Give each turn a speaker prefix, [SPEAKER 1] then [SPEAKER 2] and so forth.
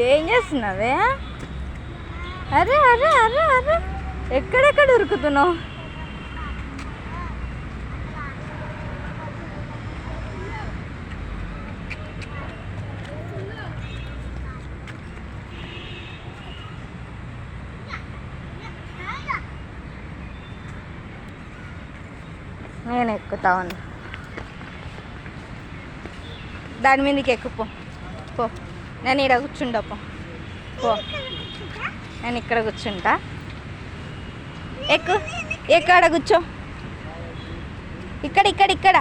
[SPEAKER 1] ఏం చేస్తున్నావే? అరే అరే అరే అరే ఎక్కడెక్కడ ఉరుకుతున్నావు? నేను ఎక్కుతా ఉన్నా. దాని మీదకి ఎక్కుపో పో. నేను ఇక్కడ కూర్చుంటా పో. నేను ఇక్కడ కూర్చుంటా. ఎక్కు ఎక్కడ కూర్చో. ఇక్కడ ఇక్కడ ఇక్కడ